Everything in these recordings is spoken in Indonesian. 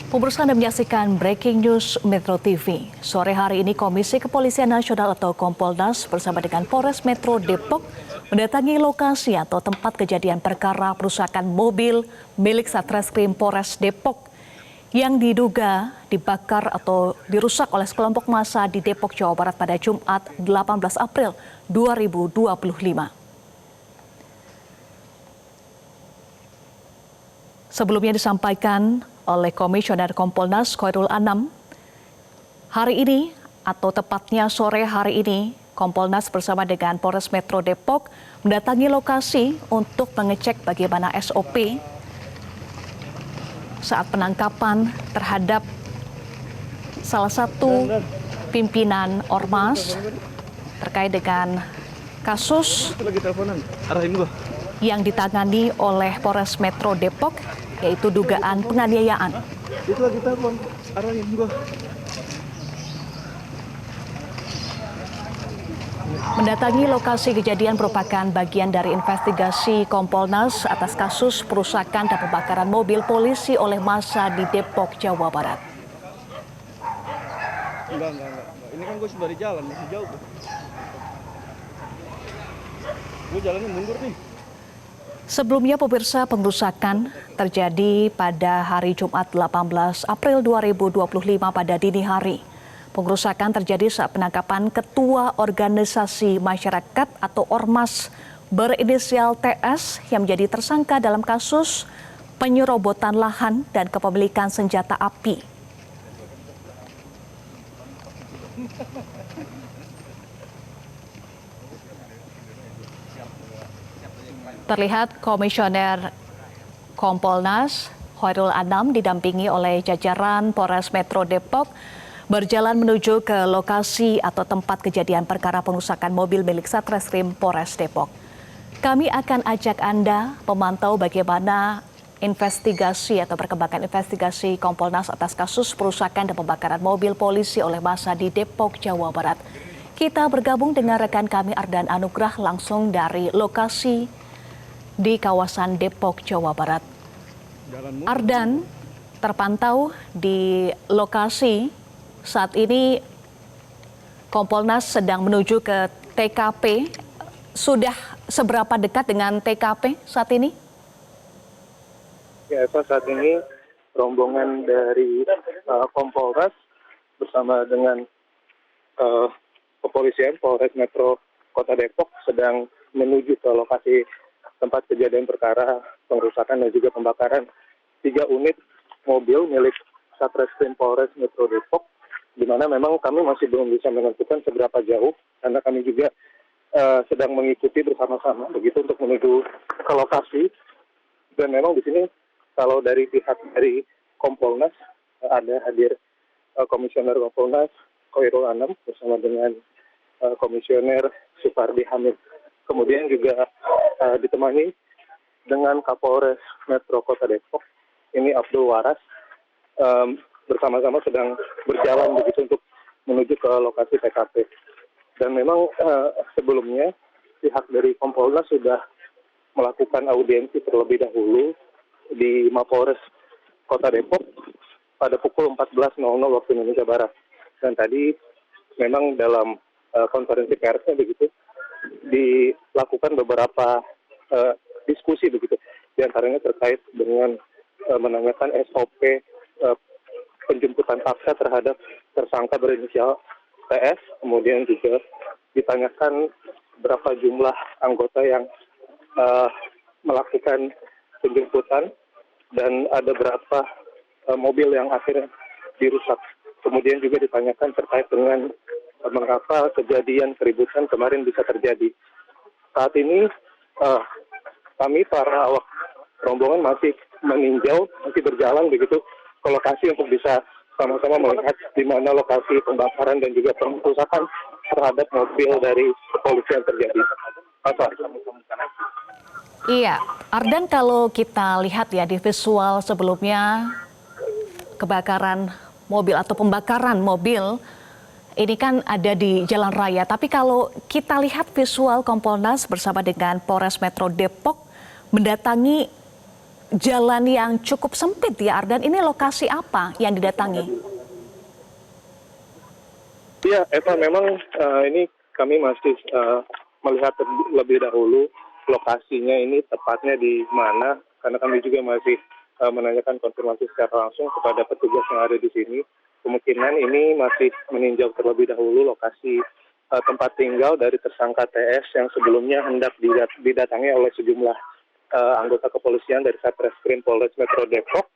Pemirsa, Anda menyaksikan Breaking News Metro TV. Sore hari ini Komisi Kepolisian Nasional atau Kompolnas bersama dengan Polres Metro Depok mendatangi lokasi atau tempat kejadian perkara perusakan mobil milik Satreskrim Polres Depok yang diduga dibakar atau dirusak oleh sekelompok massa di Depok, Jawa Barat pada Jumat 18 April 2025. Sebelumnya disampaikan oleh Komisioner Kompolnas Khairul Anam, hari ini atau tepatnya sore hari ini Kompolnas bersama dengan Polres Metro Depok mendatangi lokasi untuk mengecek bagaimana SOP saat penangkapan terhadap salah satu pimpinan Ormas terkait dengan kasus yang ditangani oleh Polres Metro Depok, yaitu dugaan penganiayaan. Itu lagi telepon, arahin gua. Mendatangi lokasi kejadian merupakan bagian dari investigasi Kompolnas atas kasus perusakan dan pembakaran mobil polisi oleh massa di Depok, Jawa Barat. Enggak. Ini kan gua sudah di jalan, masih jauh. Gua jalannya mundur nih. Sebelumnya pemirsa, pengerusakan terjadi pada hari Jumat 18 April 2025 pada dini hari. Pengerusakan terjadi saat penangkapan Ketua Organisasi Masyarakat atau Ormas berinisial TS yang menjadi tersangka dalam kasus penyerobotan lahan dan kepemilikan senjata api. Terlihat Komisioner Kompolnas Khairul Anam didampingi oleh jajaran Polres Metro Depok berjalan menuju ke lokasi atau tempat kejadian perkara pengerusakan mobil milik Satreskrim Polres Depok. Kami akan ajak Anda memantau bagaimana investigasi atau perkembangan investigasi Kompolnas atas kasus perusakan dan pembakaran mobil polisi oleh massa di Depok, Jawa Barat. Kita bergabung dengan rekan kami Ardan Anugrah langsung dari lokasi di kawasan Depok, Jawa Barat. Ardan terpantau di lokasi saat ini. Kompolnas sedang menuju ke TKP. Sudah seberapa dekat dengan TKP saat ini? Ya, Eva, saat ini rombongan dari Kompolnas bersama dengan kepolisian Polres Metro Kota Depok sedang menuju ke lokasi tempat kejadian perkara pengerusakan dan juga pembakaran 3 unit mobil milik Satreskrim Polres Metro Depok, di mana memang kami masih belum bisa menentukan seberapa jauh karena kami juga sedang mengikuti bersama-sama begitu untuk menuju ke lokasi. Dan memang di sini kalau dari pihak dari Kompolnas ada hadir Komisioner Kompolnas Khairul Anam bersama dengan Komisioner Supardi Hamid. Kemudian juga ditemani dengan Kapolres Metro Kota Depok, ini Abdul Waras, bersama-sama sedang berjalan begitu untuk menuju ke lokasi TKP. Dan memang sebelumnya pihak dari Kompolnas sudah melakukan audiensi terlebih dahulu di Mapolres Kota Depok pada pukul 14.00 waktu Indonesia Barat. Dan tadi memang dalam konferensi persnya begitu dilakukan beberapa diskusi begitu, diantaranya terkait dengan menanyakan SOP penjemputan paksa terhadap tersangka berinisial TS, kemudian juga ditanyakan berapa jumlah anggota yang melakukan penjemputan dan ada berapa mobil yang akhirnya dirusak. Kemudian juga ditanyakan terkait dengan mengapa kejadian keributan kemarin bisa terjadi. Saat ini kami para awak rombongan masih meninjau, masih berjalan begitu ke lokasi untuk bisa sama-sama melihat di mana lokasi pembakaran dan juga pengerusakan terhadap mobil dari kepolisian terjadi. Iya, Ardan, kalau kita lihat ya di visual sebelumnya kebakaran mobil atau pembakaran mobil ini kan ada di jalan raya. Tapi kalau kita lihat visual Kompolnas bersama dengan Polres Metro Depok mendatangi jalan yang cukup sempit ya Ardan. Ini lokasi apa yang didatangi? Ya, Eva, memang ini kami masih melihat lebih dahulu lokasinya ini tepatnya di mana, karena kami juga masih menanyakan konfirmasi secara langsung kepada petugas yang ada di sini. Kemungkinan ini masih meninjau terlebih dahulu lokasi tempat tinggal dari tersangka TS yang sebelumnya hendak didatangi oleh sejumlah anggota kepolisian dari Satreskrim Polres Metro Depok.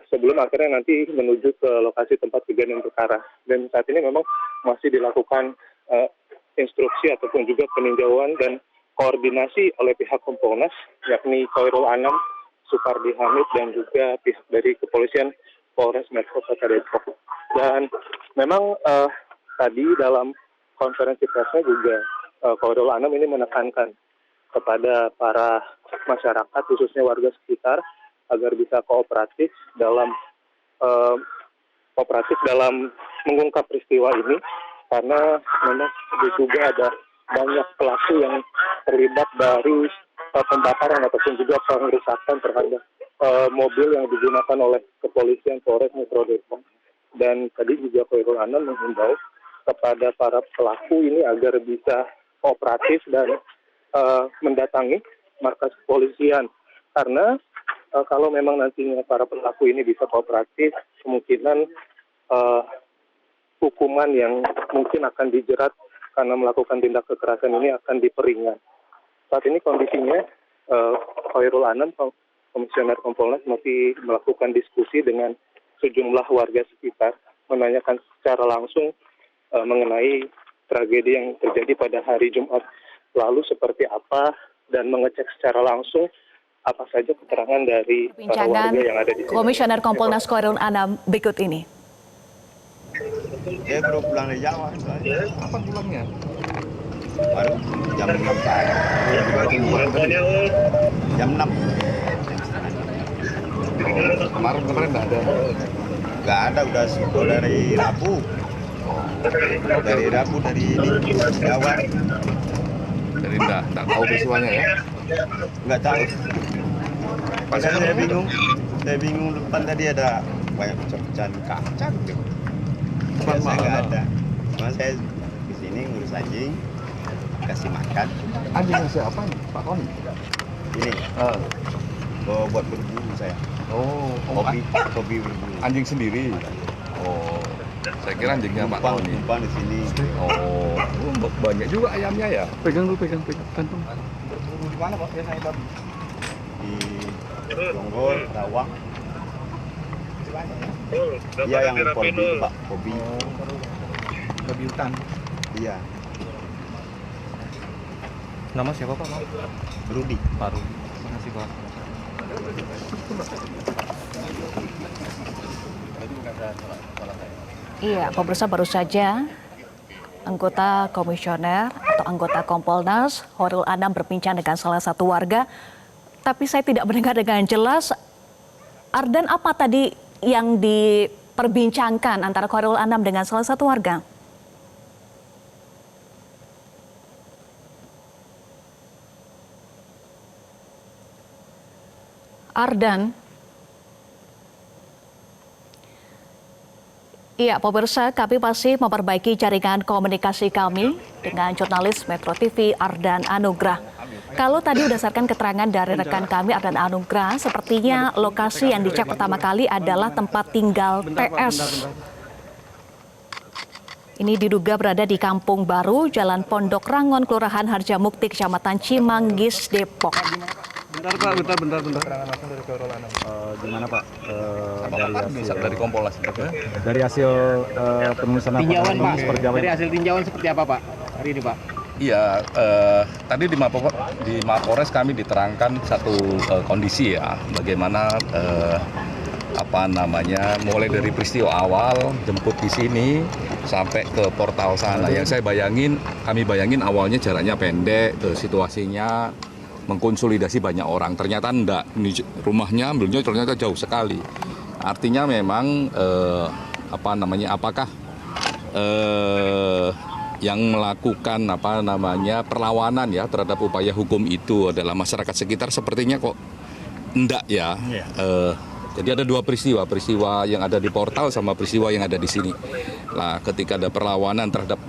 Sebelum akhirnya nanti menuju ke lokasi tempat kejadian perkara. Dan saat ini memang masih dilakukan instruksi ataupun juga peninjauan dan koordinasi oleh pihak Kompolnas, yakni Khairul Anam, Supardi Hamid, dan juga pihak dari kepolisian Polres Metro Kota Depok. Dan memang tadi dalam konferensi persnya juga Khairul Anam ini menekankan kepada para masyarakat, khususnya warga sekitar, agar bisa kooperatif dalam mengungkap peristiwa ini, karena memang juga ada banyak pelaku yang terlibat dari pembakaran ataupun juga pengerusakan terhadap mobil yang digunakan oleh kepolisian Polres Metro Depok. Dan tadi juga Khairul Anam menghimbau kepada para pelaku ini agar bisa kooperatif dan mendatangi markas kepolisian, karena kalau memang nantinya para pelaku ini bisa kooperatif, kemungkinan hukuman yang mungkin akan dijerat karena melakukan tindak kekerasan ini akan diperingan. Saat ini kondisinya Khairul Anam, Komisioner Kompolnas, masih melakukan diskusi dengan sejumlah warga sekitar, menanyakan secara langsung mengenai tragedi yang terjadi pada hari Jumat lalu seperti apa, dan mengecek secara langsung apa saja keterangan dari para warga yang ada di sini. Komisioner Kompolnas Khairul Anam berikut ini. Dia baru pulang dari Jawa. Apa pulangnya? Baru jam 6 pagi. Jam 6. Kemarin nggak ada. Nggak ada, udah dari Rabu. Dari Rabu dari Jawa. Jadi nggak tahu peristiwanya ya? Nggak tahu. Makanya saya bingung depan tadi ada banyak pecah-pecahan kaca gitu. Saya nggak ada. Cuma saya di sini ngurus anjing, kasih makan. Anjingnya siapa nih? Pak Koni? Ini buat berburu saya. Oh, Hobi berburu. anjing sendiri. Oh, saya kira anjingnya Pak Koni. Numpang di sini. Oh, banyak juga ayamnya ya? Pegang kantung. Berburu di mana Pak? Biasanya babi. Di Jonggol, Rawang. Iya, yang hobi Pak, hobi. Babi hutan. Iya. Nama siapa Pak? Rudi. Paru. Terima kasih Pak. Iya, pemirsa, baru saja anggota komisioner atau anggota Kompolnas Khairul Anam berbincang dengan salah satu warga, tapi saya tidak mendengar dengan jelas. Ardan, apa tadi yang diperbincangkan antara Khairul Anam dengan salah satu warga? Ardan. Iya, pemirsa, kami masih memperbaiki jaringan komunikasi kami dengan jurnalis Metro TV Ardan Anugrah. Kalau tadi berdasarkan keterangan dari rekan kami Ardan Anugrah, sepertinya lokasi yang dicek pertama kali adalah tempat tinggal TS. Ini diduga berada di Kampung Baru, Jalan Pondok Rangon, Kelurahan Harjamukti, Kecamatan Cimanggis, Depok. Bentar Pak, bentar. Gimana Pak? Dari Kompolnas. Dari hasil penulisan tinjauan Pak, seperti apa? dari hasil tinjauan seperti apa Pak hari ini Pak? Iya, tadi di Mapolres kami diterangkan satu kondisi ya, bagaimana mulai dari peristiwa awal jemput di sini sampai ke portal sana. Yang kami bayangin awalnya jaraknya pendek, situasinya mengkonsolidasi banyak orang. Ternyata enggak, ini rumahnya ambilnya ternyata jauh sekali. Artinya memang apakah yang melakukan perlawanan ya terhadap upaya hukum itu adalah masyarakat sekitar, sepertinya kok enggak ya. Jadi ada dua peristiwa yang ada di portal sama peristiwa yang ada di sini. Nah, ketika ada perlawanan terhadap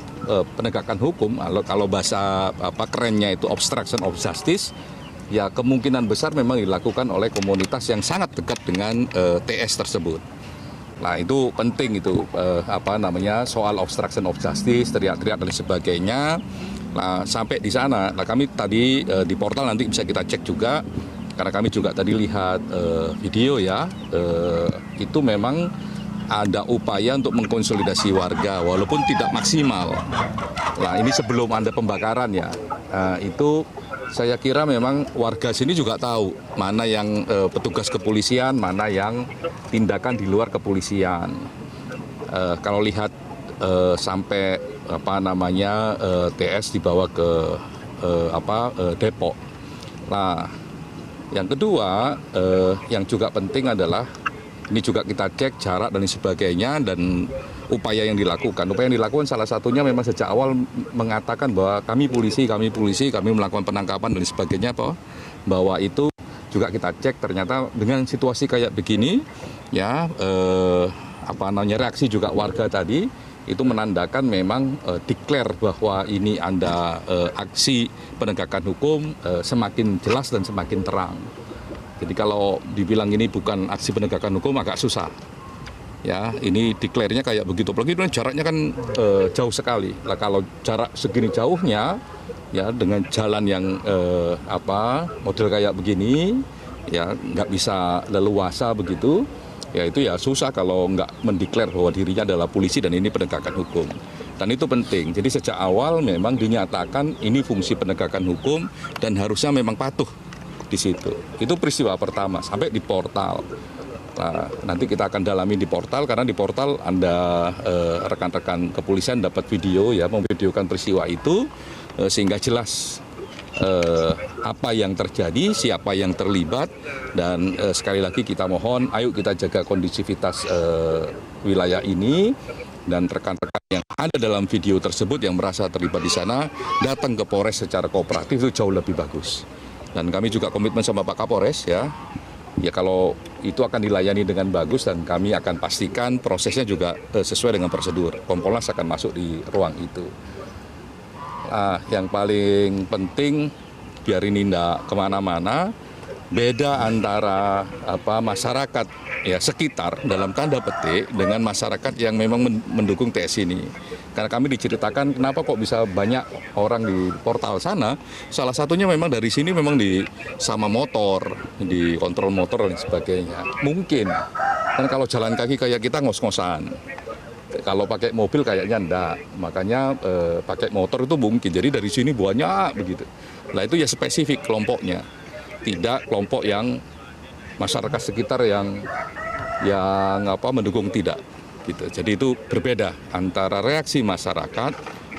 penegakan hukum, kalau bahasa kerennya itu obstruction of justice, ya kemungkinan besar memang dilakukan oleh komunitas yang sangat dekat dengan TS tersebut. Nah, itu penting itu soal obstruction of justice, teriak-teriak dan sebagainya. Nah, sampai di sana, kami tadi di portal nanti bisa kita cek juga. Karena kami juga tadi lihat video ya, itu memang ada upaya untuk mengkonsolidasi warga walaupun tidak maksimal. Nah, ini sebelum ada pembakaran ya, itu saya kira memang warga sini juga tahu mana yang petugas kepolisian, mana yang tindakan di luar kepolisian. Kalau lihat sampai TS dibawa ke Depok. Nah, yang kedua, yang juga penting adalah ini juga kita cek jarak dan sebagainya dan upaya yang dilakukan. Upaya yang dilakukan salah satunya memang sejak awal mengatakan bahwa kami polisi, kami melakukan penangkapan dan sebagainya, bahwa itu juga kita cek ternyata dengan situasi kayak begini, ya reaksi juga warga tadi itu menandakan memang declare bahwa ini ada aksi penegakan hukum semakin jelas dan semakin terang. Jadi kalau dibilang ini bukan aksi penegakan hukum agak susah. Ya, ini declare-nya kayak begitu. Apalagi jaraknya kan jauh sekali. Lah kalau jarak segini jauhnya ya dengan jalan yang model kayak begini ya nggak bisa leluasa begitu. Ya itu ya susah kalau nggak mendeklar bahwa dirinya adalah polisi dan ini penegakan hukum. Dan itu penting. Jadi sejak awal memang dinyatakan ini fungsi penegakan hukum dan harusnya memang patuh di situ. Itu peristiwa pertama sampai di portal. Nah, nanti kita akan dalami di portal karena di portal Anda rekan-rekan kepolisian dapat video ya, memvideokan peristiwa itu sehingga jelas apa yang terjadi, siapa yang terlibat, dan sekali lagi kita mohon, ayo kita jaga kondusivitas wilayah ini dan rekan-rekan yang ada dalam video tersebut yang merasa terlibat di sana datang ke Polres secara kooperatif itu jauh lebih bagus. Dan kami juga komitmen sama Pak Kapolres ya kalau itu akan dilayani dengan bagus dan kami akan pastikan prosesnya juga sesuai dengan prosedur. Kompolnas akan masuk di ruang itu. Yang paling penting biar ini tidak kemana-mana, beda antara masyarakat ya sekitar dalam tanda petik dengan masyarakat yang memang mendukung TS ini. Karena kami diceritakan kenapa kok bisa banyak orang di portal sana, salah satunya memang dari sini memang sama motor, di kontrol motor dan sebagainya. Mungkin, kan kalau jalan kaki kayak kita ngos-ngosan. Kalau pakai mobil kayaknya enggak, makanya pakai motor itu mungkin. Jadi dari sini banyak begitu. Nah itu ya spesifik kelompoknya, tidak kelompok yang masyarakat sekitar yang mendukung tidak. Gitu. Jadi itu berbeda antara reaksi masyarakat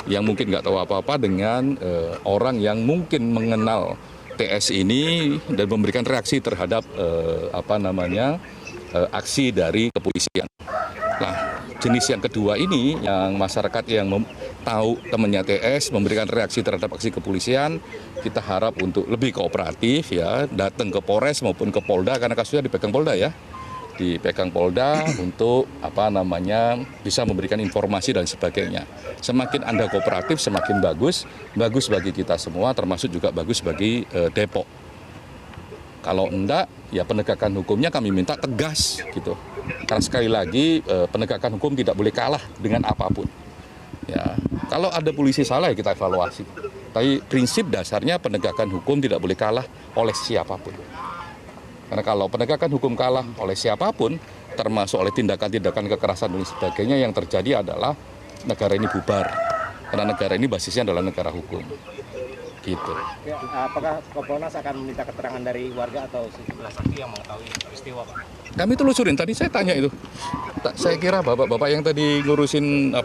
yang mungkin nggak tahu apa-apa dengan orang yang mungkin mengenal TS ini dan memberikan reaksi terhadap aksi dari kepolisian. Nah, jenis yang kedua ini yang masyarakat yang tahu temannya TS memberikan reaksi terhadap aksi kepolisian, kita harap untuk lebih kooperatif ya, datang ke Polres maupun ke Polda karena kasusnya dipegang Polda ya. Dipegang Polda untuk bisa memberikan informasi dan sebagainya. Semakin Anda kooperatif semakin bagus bagi kita semua termasuk juga bagus bagi Depok. Kalau enggak, ya penegakan hukumnya kami minta tegas gitu. Karena sekali lagi penegakan hukum tidak boleh kalah dengan apapun. Ya, kalau ada polisi salah ya kita evaluasi. Tapi prinsip dasarnya penegakan hukum tidak boleh kalah oleh siapapun. Karena kalau penegakan hukum kalah oleh siapapun, termasuk oleh tindakan-tindakan kekerasan dan sebagainya, yang terjadi adalah negara ini bubar. Karena negara ini basisnya adalah negara hukum. Gitu. Apakah Kompolnas akan meminta keterangan dari warga atau sejumlah saksi yang mengetahui peristiwa, Pak? Kami telusurin, tadi saya tanya itu. Saya kira bapak-bapak yang tadi ngurusin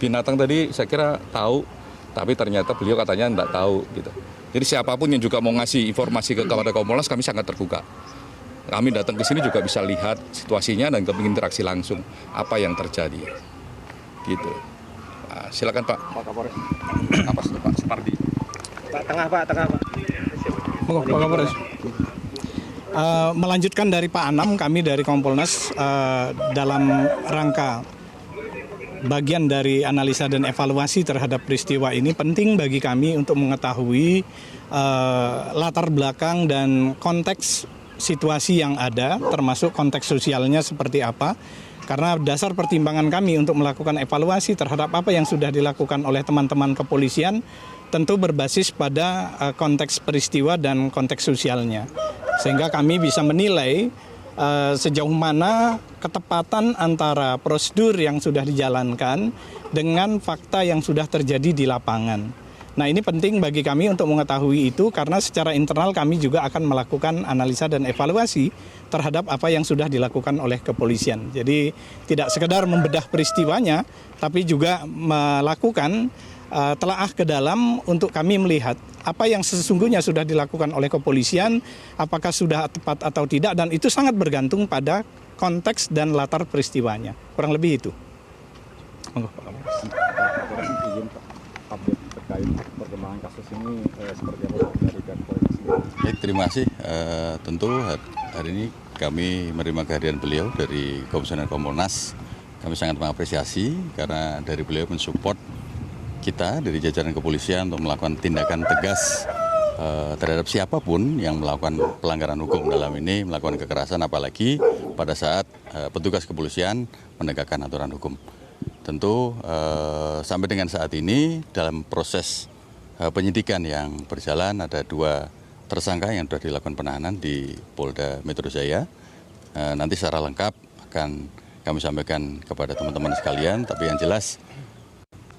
binatang tadi, saya kira tahu, tapi ternyata beliau katanya tidak tahu. Gitu. Jadi siapapun yang juga mau ngasih informasi kepada Kompolnas, kami sangat terbuka. Kami datang ke sini juga bisa lihat situasinya dan kami interaksi langsung apa yang terjadi. Gitu. Nah, silakan Pak. Pak Kapolres. Pak Supardi. Pak, tengah Pak. Pak Kapolres. Melanjutkan dari Pak Anam, kami dari Kompolnas dalam rangka bagian dari analisa dan evaluasi terhadap peristiwa ini, penting bagi kami untuk mengetahui latar belakang dan konteks situasi yang ada, termasuk konteks sosialnya seperti apa. Karena dasar pertimbangan kami untuk melakukan evaluasi terhadap apa yang sudah dilakukan oleh teman-teman kepolisian tentu berbasis pada konteks peristiwa dan konteks sosialnya. Sehingga kami bisa menilai sejauh mana ketepatan antara prosedur yang sudah dijalankan dengan fakta yang sudah terjadi di lapangan. Nah, ini penting bagi kami untuk mengetahui itu karena secara internal kami juga akan melakukan analisa dan evaluasi terhadap apa yang sudah dilakukan oleh kepolisian. Jadi tidak sekedar membedah peristiwanya, tapi juga melakukan telaah ke dalam untuk kami melihat apa yang sesungguhnya sudah dilakukan oleh kepolisian, apakah sudah tepat atau tidak, dan itu sangat bergantung pada konteks dan latar peristiwanya. Kurang lebih itu. Update terkait perkembangan kasus ini seperti apa dari pihak polisi? Baik, terima kasih. Tentu hari ini kami menerima kehadiran beliau dari Komisioner Kompolnas. Kami sangat mengapresiasi karena dari beliau mensupport kita dari jajaran kepolisian untuk melakukan tindakan tegas terhadap siapapun yang melakukan pelanggaran hukum dalam ini, melakukan kekerasan, apalagi pada saat petugas kepolisian menegakkan aturan hukum. Tentu sampai dengan saat ini dalam proses penyidikan yang berjalan ada 2 tersangka yang sudah dilakukan penahanan di Polda Metro Jaya. Nanti secara lengkap akan kami sampaikan kepada teman-teman sekalian, tapi yang jelas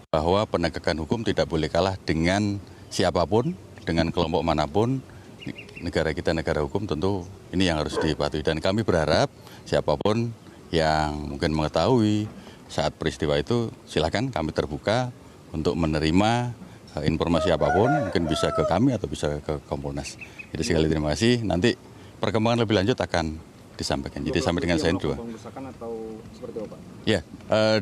bahwa penegakan hukum tidak boleh kalah dengan siapapun, dengan kelompok manapun. Negara kita negara hukum, tentu ini yang harus dipatuhi. Dan kami berharap siapapun yang mungkin mengetahui saat peristiwa itu, silakan kami terbuka untuk menerima informasi apapun, mungkin bisa ke kami atau bisa ke Kompolnas. Jadi sekali terima kasih. Nanti perkembangan lebih lanjut akan disampaikan. Jadi sampai dengan saya 2. Atau seperti apa? Ya,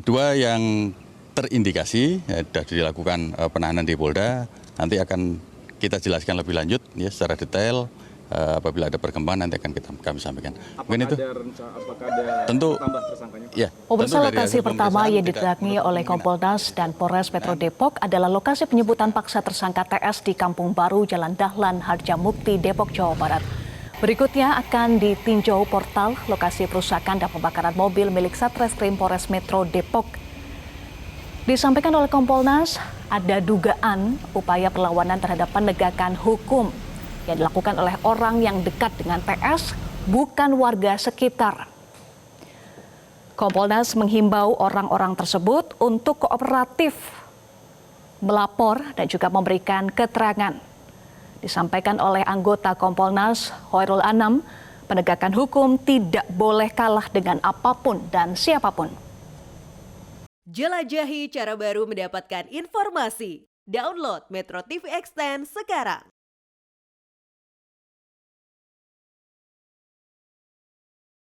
2 yang terindikasi sudah dilakukan penahanan di Polda, nanti akan kita jelaskan lebih lanjut ya secara detail. Apabila ada perkembangan nanti akan kami sampaikan. Mungkin itu. Apakah ada tentu tambah tersangkanya? Ya. Pemirsa, lokasi pertama yang didatangi oleh Kompolnas dan Polres Metro Depok adalah lokasi penyebutan paksa tersangka TS di Kampung Baru, Jalan Dahlan, Harjamukti, Depok, Jawa Barat. Berikutnya akan ditinjau portal lokasi perusakan dan pembakaran mobil milik Satreskrim Polres Metro Depok. Disampaikan oleh Kompolnas, ada dugaan upaya perlawanan terhadap penegakan hukum yang dilakukan oleh orang yang dekat dengan TS, bukan warga sekitar. Kompolnas menghimbau orang-orang tersebut untuk kooperatif melapor dan juga memberikan keterangan. Disampaikan oleh anggota Kompolnas Hoirul Anam, penegakan hukum tidak boleh kalah dengan apapun dan siapapun. Jelajahi cara baru mendapatkan informasi. Download Metro TV Extend sekarang.